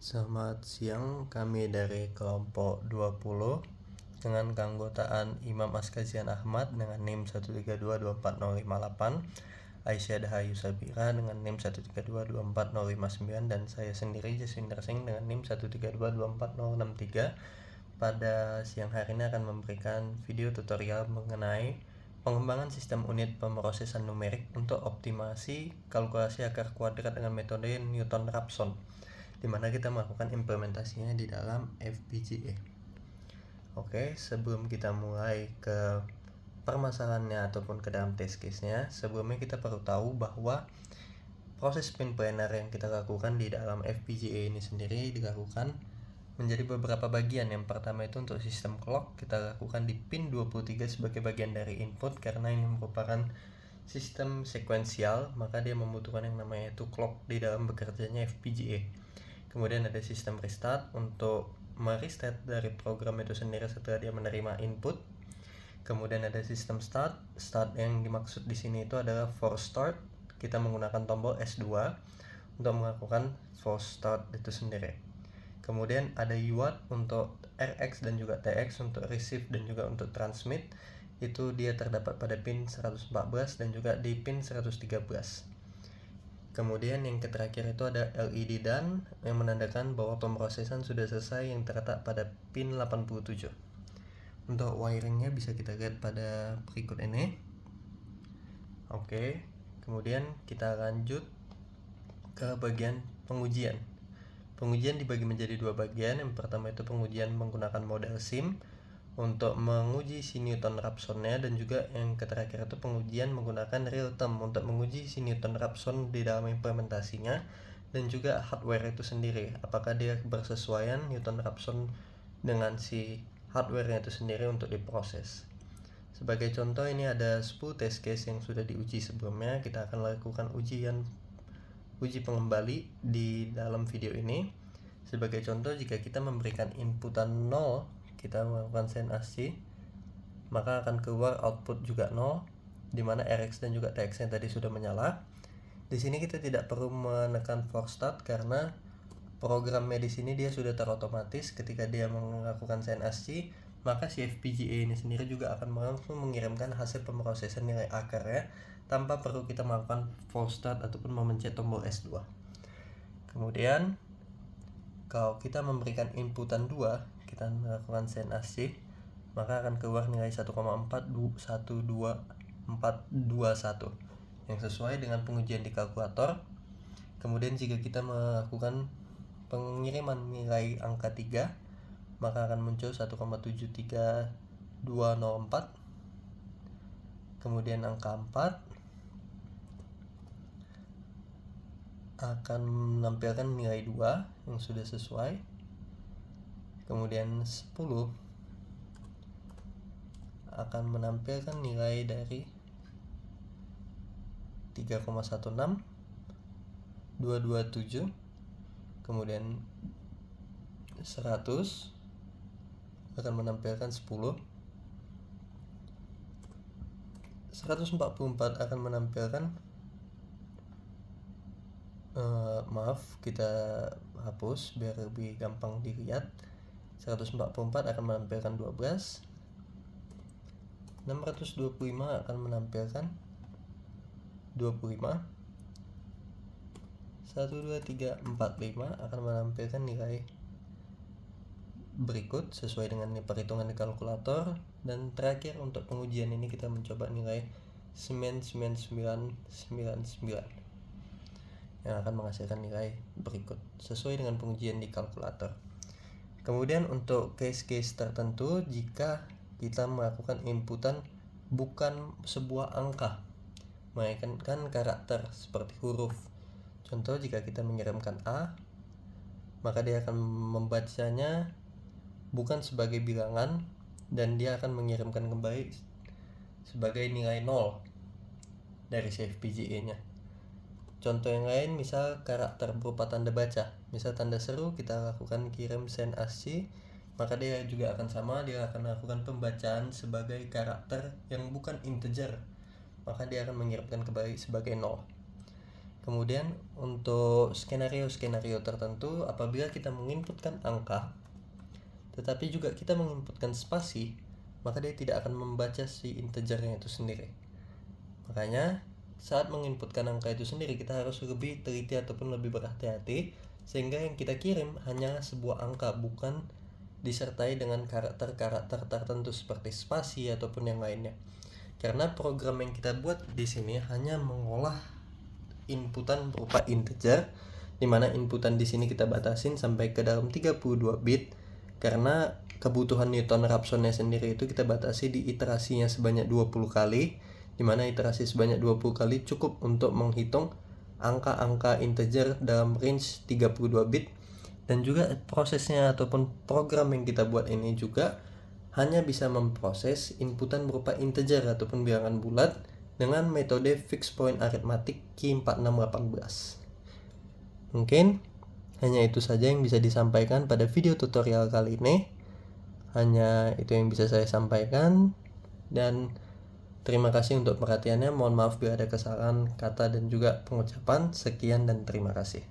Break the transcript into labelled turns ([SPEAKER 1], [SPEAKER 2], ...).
[SPEAKER 1] Selamat siang, kami dari kelompok 20 dengan keanggotaan Imam Askazian Ahmad dengan NIM 1322408, Aisyah Dahayu Sabira dengan NIM 1322409, dan saya sendiri Jaswinder Singh dengan NIM 1322463. Pada siang hari ini akan memberikan video tutorial mengenai pengembangan sistem unit pemrosesan numerik untuk optimasi kalkulasi akar kuadrat dengan metode Newton-Raphson, di mana kita melakukan implementasinya di dalam FPGA. Oke, sebelum kita mulai ke permasalahannya ataupun ke dalam test case-nya, sebelumnya kita perlu tahu bahwa proses pin planar yang kita lakukan di dalam FPGA ini sendiri dilakukan menjadi beberapa bagian. Yang pertama itu untuk sistem clock, kita lakukan di pin 23 sebagai bagian dari input karena ini merupakan sistem sekuensial, maka dia membutuhkan yang namanya itu clock di dalam bekerjanya FPGA. Kemudian ada sistem restart untuk merestart dari program itu sendiri setelah dia menerima input. Kemudian ada sistem start yang dimaksud di sini itu adalah force start. Kita menggunakan tombol S2 untuk melakukan force start itu sendiri. Kemudian ada UART untuk RX dan juga TX untuk receive dan juga untuk transmit. Itu dia terdapat pada pin 114 dan juga di pin 113. Kemudian yang terakhir itu ada LED done yang menandakan bahwa pemrosesan sudah selesai yang terletak pada pin 87. Untuk wiringnya bisa kita lihat pada berikut ini. Oke, kemudian kita lanjut ke bagian pengujian. Pengujian dibagi menjadi dua bagian. Yang pertama itu pengujian menggunakan model SIM untuk menguji si Newton-Raphson-nya, dan juga yang terakhir itu pengujian menggunakan real time untuk menguji si Newton-Raphson di dalam implementasinya dan juga hardware itu sendiri, apakah dia bersesuaian Newton-Raphson dengan si hardware-nya itu sendiri untuk diproses. Sebagai contoh, ini ada 10 test case yang sudah diuji sebelumnya. Kita akan lakukan uji pengembali di dalam video ini. Sebagai contoh, jika kita memberikan inputan 0, kita melakukan send AC, maka akan keluar output juga 0, di mana RX dan juga TX yang tadi sudah menyala. Di sini kita tidak perlu menekan force start karena programnya di sini dia sudah terotomatis. Ketika dia melakukan send AC, maka si FPGA ini sendiri juga akan langsung mengirimkan hasil pemrosesan nilai akarnya tanpa perlu kita melakukan force start ataupun memencet tombol S2. Kemudian kalau kita memberikan inputan 2, kita melakukan send AC, maka akan keluar nilai 1,41221 yang sesuai dengan pengujian di kalkulator. Kemudian jika kita melakukan pengiriman nilai angka 3, maka akan muncul 1,73204. Kemudian angka 4 akan menampilkan nilai 2 yang sudah sesuai. Kemudian 10 akan menampilkan nilai dari 3,16227. Kemudian 100 akan menampilkan 10. 144 akan menampilkan kita hapus biar lebih gampang dilihat. 144 akan menampilkan 12. 625 akan menampilkan 25. 12345 akan menampilkan nilai berikut sesuai dengan perhitungan di kalkulator. Dan terakhir untuk pengujian ini kita mencoba nilai 99999 yang akan menghasilkan nilai berikut sesuai dengan pengujian di kalkulator. Kemudian untuk case-case tertentu, jika kita melakukan inputan bukan sebuah angka, melainkan karakter seperti huruf. Contoh, jika kita mengirimkan A, maka dia akan membacanya bukan sebagai bilangan dan dia akan mengirimkan kembali sebagai nilai 0 dari si FPGA-nya. Contoh yang lain, misal karakter berupa tanda baca, misal tanda seru, kita lakukan kirim send AC, maka dia juga akan sama, dia akan melakukan pembacaan sebagai karakter yang bukan integer, maka dia akan mengirimkan kembali sebagai 0. Kemudian untuk skenario-skenario tertentu, apabila kita menginputkan angka tetapi juga kita menginputkan spasi, maka dia tidak akan membaca si integernya itu sendiri. Makanya saat menginputkan angka itu sendiri, kita harus lebih teliti ataupun lebih berhati-hati, sehingga yang kita kirim hanya sebuah angka, bukan disertai dengan karakter-karakter tertentu seperti spasi ataupun yang lainnya. Karena program yang kita buat di sini hanya mengolah inputan berupa integer, di mana inputan di sini kita batasin sampai ke dalam 32 bit, karena kebutuhan Newton-Raphsonnya sendiri itu kita batasi di iterasinya sebanyak 20 kali, di mana iterasi sebanyak 20 kali cukup untuk menghitung angka-angka integer dalam range 32 bit. Dan juga prosesnya ataupun program yang kita buat ini juga hanya bisa memproses inputan berupa integer ataupun bilangan bulat dengan metode fixed point arithmetic Q4618. Mungkin hanya itu saja yang bisa disampaikan pada video tutorial kali ini. Hanya itu yang bisa saya sampaikan, dan terima kasih untuk perhatiannya. Mohon maaf bila ada kesalahan kata dan juga pengucapan. Sekian dan terima kasih.